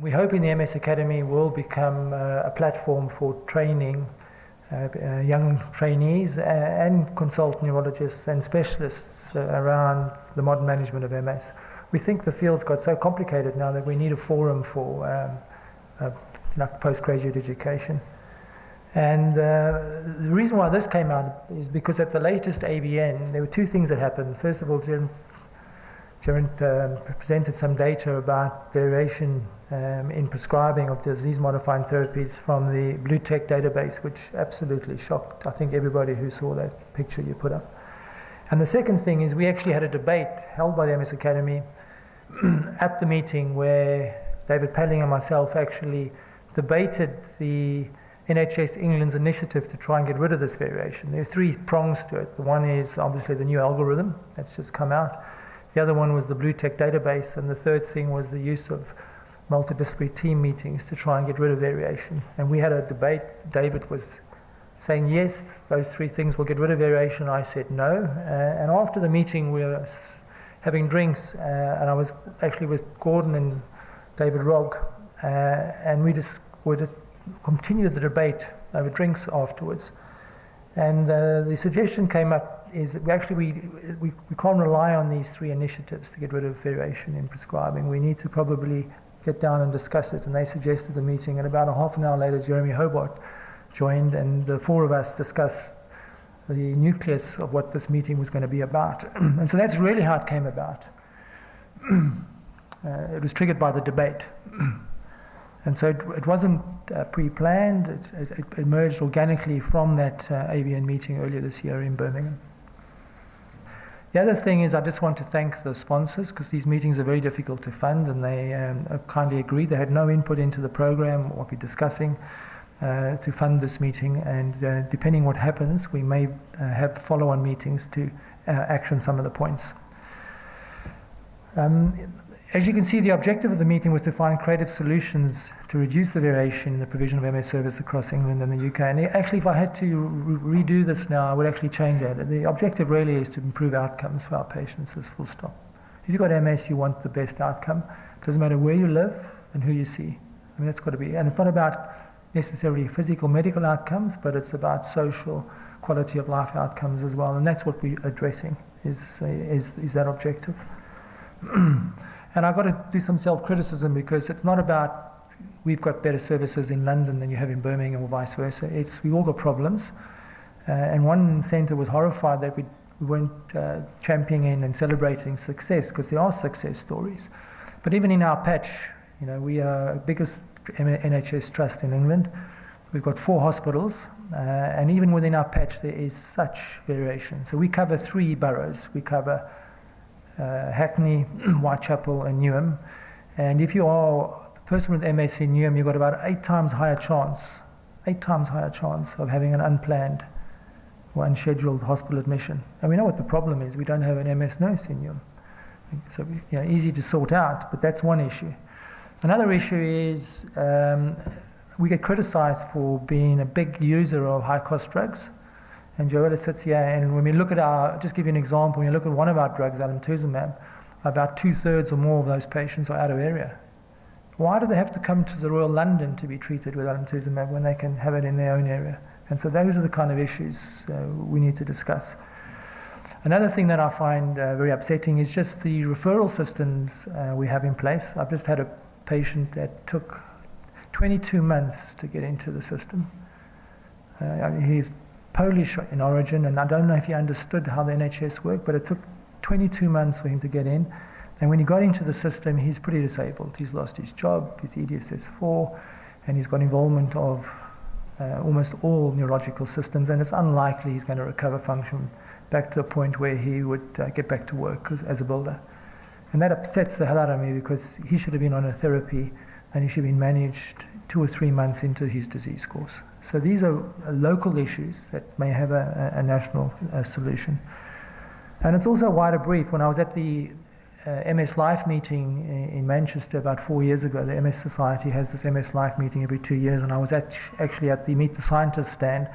We hope in the MS Academy will become a platform for training young trainees and consultant neurologists and specialists around the modern management of MS. We think the field's got so complicated now that we need a forum for postgraduate education. And the reason why this came out is because at the latest ABN, there were two things that happened. First of all, Giovannoni presented some data about variation in prescribing of disease-modifying therapies from the Bluteq database, which absolutely shocked, I think, everybody who saw that picture you put up. And the second thing is we actually had a debate held by the MS Academy at the meeting where David Pelling and myself actually debated the NHS England's initiative to try and get rid of this variation. There are three prongs to it. The one is obviously the new algorithm that's just come out. The other one was the Bluteq database, and the third thing was the use of multidisciplinary team meetings to try and get rid of variation. And we had a debate. David was saying, yes, those three things will get rid of variation. I said no. And after the meeting, we were having drinks, and I was actually with Gordon and David Rogg, and we just continued the debate over drinks afterwards. And the suggestion came up is that we can't rely on these three initiatives to get rid of variation in prescribing. We need to probably get down and discuss it. And they suggested the meeting, and about a half an hour later, Jeremy Hobart joined, and the four of us discussed the nucleus of what this meeting was going to be about. And so that's really how it came about. It was triggered by the debate. And so it wasn't pre-planned. It emerged organically from that ABN meeting earlier this year in Birmingham. The other thing is I just want to thank the sponsors, because these meetings are very difficult to fund, and they kindly agreed. They had no input into the program, what we're discussing, to fund this meeting. And depending what happens, we may have follow-on meetings to action some of the points. As you can see, the objective of the meeting was to find creative solutions to reduce the variation in the provision of MS service across England and the UK. And actually, if I had to redo this now, I would actually change that. The objective really is to improve outcomes for our patients, as full stop. If you've got MS, you want the best outcome. It doesn't matter where you live and who you see. I mean, that's got to be. And it's not about necessarily physical medical outcomes, but it's about social quality of life outcomes as well. And that's what we're addressing, is that objective. And I've got to do some self-criticism, because it's not about we've got better services in London than you have in Birmingham or vice versa. We've all got problems. And one centre was horrified that we weren't championing and celebrating success, because there are success stories. But even in our patch, we are the biggest NHS trust in England. We've got 4 hospitals, and even within our patch there is such variation. So we cover 3 boroughs. We cover Hackney, Whitechapel and Newham. And if you are a person with MS in Newham, you've got about 8 times higher chance of having an unplanned or unscheduled hospital admission. And we know what the problem is. We don't have an MS nurse in Newham. So easy to sort out, but that's one issue. Another issue is we get criticised for being a big user of high-cost drugs. And Joella sits here, and when we look at just give you an example, when you look at one of our drugs, alemtuzumab, about 2/3 or more of those patients are out of area. Why do they have to come to the Royal London to be treated with alemtuzumab when they can have it in their own area? And so those are the kind of issues we need to discuss. Another thing that I find very upsetting is just the referral systems we have in place. I've just had a patient that took 22 months to get into the system. He's Polish in origin, and I don't know if he understood how the NHS worked, but it took 22 months for him to get in. And when he got into the system, he's pretty disabled. He's lost his job, his EDSS4, and he's got involvement of almost all neurological systems, and it's unlikely he's going to recover function back to a point where he would get back to work as a builder. And that upsets the hell out of me, because he should have been on a therapy and he should have been managed 2 or 3 months into his disease course. So these are local issues that may have a national solution. And it's also a wider brief. When I was at the MS Life meeting in Manchester about 4 years ago, the MS Society has this MS Life meeting every 2 years, and I was actually at the Meet the Scientist stand,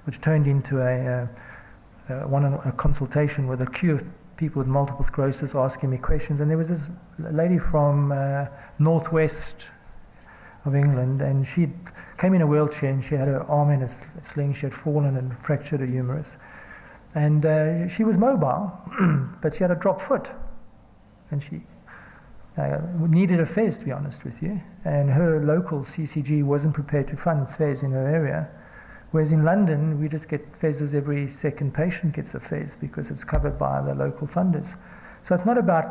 which turned into a consultation with a queue of people with multiple sclerosis asking me questions. And there was this lady from Northwest of England, and she came in a wheelchair and she had her arm in a sling. She had fallen and fractured her humerus. And she was mobile, but she had a drop foot. And she needed a FES, to be honest with you. And her local CCG wasn't prepared to fund FES in her area. Whereas in London, we just get FESs every second patient gets a FES because it's covered by the local funders. So it's not about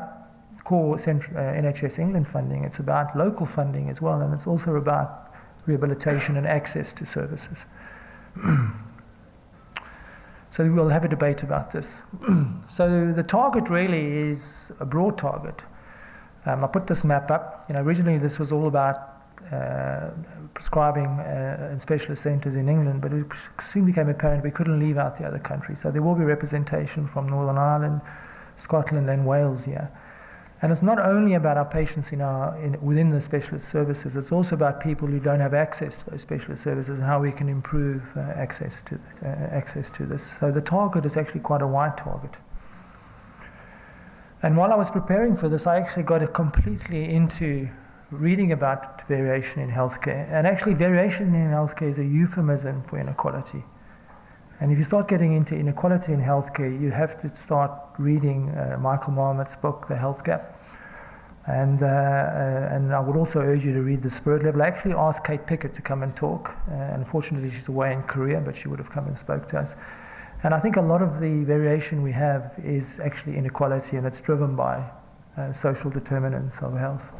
core NHS England funding, it's about local funding as well, and it's also about rehabilitation and access to services. So we'll have a debate about this. So the target really is a broad target. I put this map up. Originally this was all about prescribing in specialist centres in England, but it soon became apparent we couldn't leave out the other countries. So there will be representation from Northern Ireland, Scotland and Wales here. And it's not only about our patients within the specialist services, it's also about people who don't have access to those specialist services and how we can improve access to this. So the target is actually quite a wide target. And while I was preparing for this, I actually got completely into reading about variation in healthcare. And actually variation in healthcare is a euphemism for inequality. And if you start getting into inequality in healthcare, you have to start reading Michael Marmot's book, The Health Gap. And I would also urge you to read The Spirit Level. I actually asked Kate Pickett to come and talk. Unfortunately, she's away in Korea, but she would have come and spoke to us. And I think a lot of the variation we have is actually inequality, and it's driven by social determinants of health.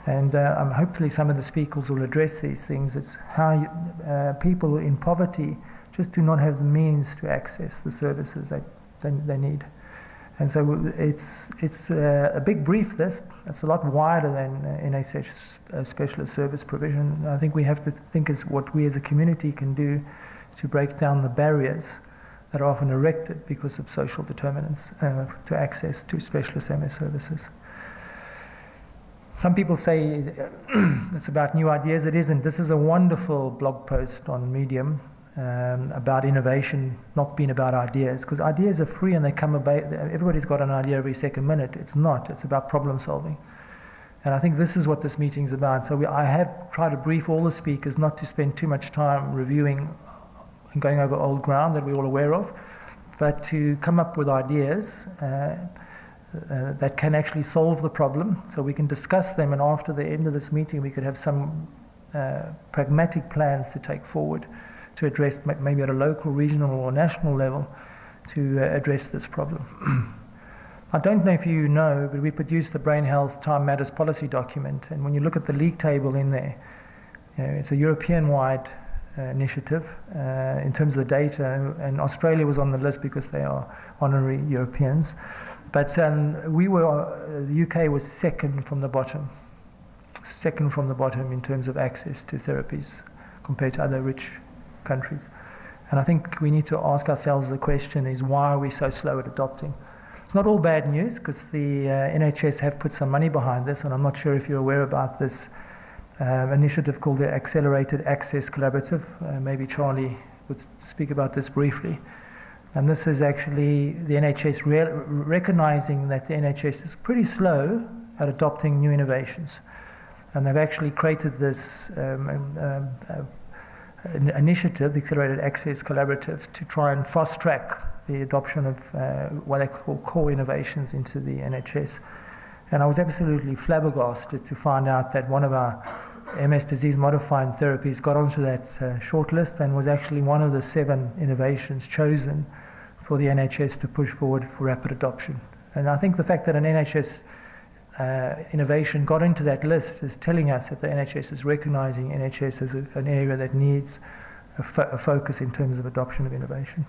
And hopefully some of the speakers will address these things. It's how people in poverty just do not have the means to access the services they need. And so it's a big brief, this. It's a lot wider than NHS specialist service provision. I think we have to think as what we as a community can do to break down the barriers that are often erected because of social determinants to access to specialist MS services. Some people say it's about new ideas. It isn't. This is a wonderful blog post on Medium about innovation not being about ideas, because ideas are free and they come about. Everybody's got an idea every second minute. It's not. It's about problem solving. And I think this is what this meeting's about. So I have tried to brief all the speakers not to spend too much time reviewing and going over old ground that we're all aware of, but to come up with ideas that can actually solve the problem, so we can discuss them, and after the end of this meeting we could have some pragmatic plans to take forward to address, maybe at a local, regional or national level, to address this problem. I don't know if you know, but we produced the Brain Health Time Matters policy document, and when you look at the league table in there, it's a European-wide initiative in terms of the data, and Australia was on the list because they are honorary Europeans. But the UK was second from the bottom in terms of access to therapies compared to other rich countries. And I think we need to ask ourselves the question is, why are we so slow at adopting? It's not all bad news, because the NHS have put some money behind this, and I'm not sure if you're aware about this initiative called the Accelerated Access Collaborative. Maybe Charlie would speak about this briefly. And this is actually the NHS recognizing that the NHS is pretty slow at adopting new innovations. And they've actually created this initiative, the Accelerated Access Collaborative, to try and fast track the adoption of what they call core innovations into the NHS. And I was absolutely flabbergasted to find out that one of our MS disease-modifying therapies got onto that shortlist and was actually one of the 7 innovations chosen for the NHS to push forward for rapid adoption. And I think the fact that an NHS innovation got into that list is telling us that the NHS is recognizing NHS as an area that needs a focus in terms of adoption of innovation.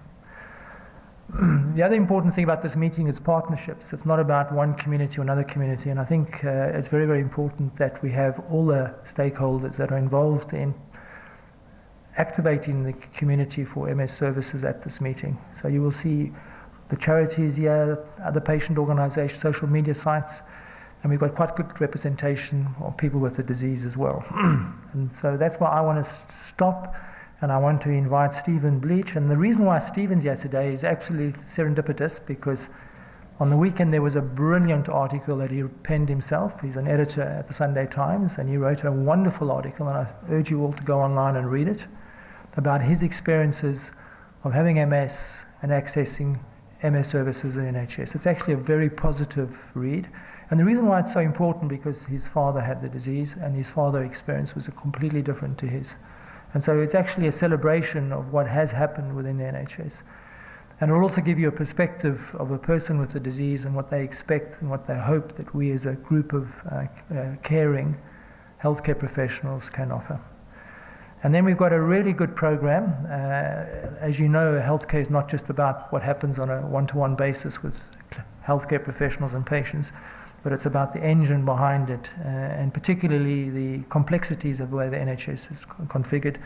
The other important thing about this meeting is partnerships. It's not about one community or another community, and I think it's very, very important that we have all the stakeholders that are involved in activating the community for MS services at this meeting. So you will see the charities here, other patient organizations, social media sites, and we've got quite good representation of people with the disease as well. And so that's why I want to stop, and I want to invite Stephen Bleach. And the reason why Stephen's here today is absolutely serendipitous, because On the weekend, there was a brilliant article that he penned himself. He's an editor at the Sunday Times, and he wrote a wonderful article, and I urge you all to go online and read it, about his experiences of having MS and accessing MS services in NHS. It's actually a very positive read. And the reason why it's so important, because his father had the disease, and his father's experience was completely different to his. And so it's actually a celebration of what has happened within the NHS. And it will also give you a perspective of a person with the disease and what they expect and what they hope that we as a group of caring healthcare professionals can offer. And then we've got a really good program. As you know, healthcare is not just about what happens on a one-to-one basis with healthcare professionals and patients, but it's about the engine behind it, and particularly the complexities of the way the NHS is configured.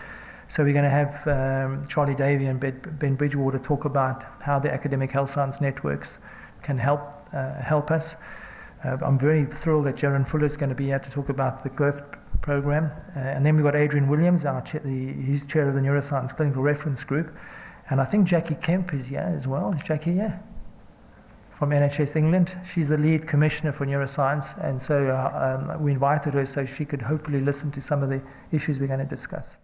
So we're going to have Charlie Davey and Ben Bridgewater talk about how the academic health science networks can help us. I'm very thrilled that Jaron Fuller is going to be here to talk about the GIRF program. And then we've got Adrian Williams, he's chair of the Neuroscience Clinical Reference Group. And I think Jackie Kemp is here as well. Is Jackie here? From NHS England. She's the lead commissioner for neuroscience. And so we invited her so she could hopefully listen to some of the issues we're going to discuss.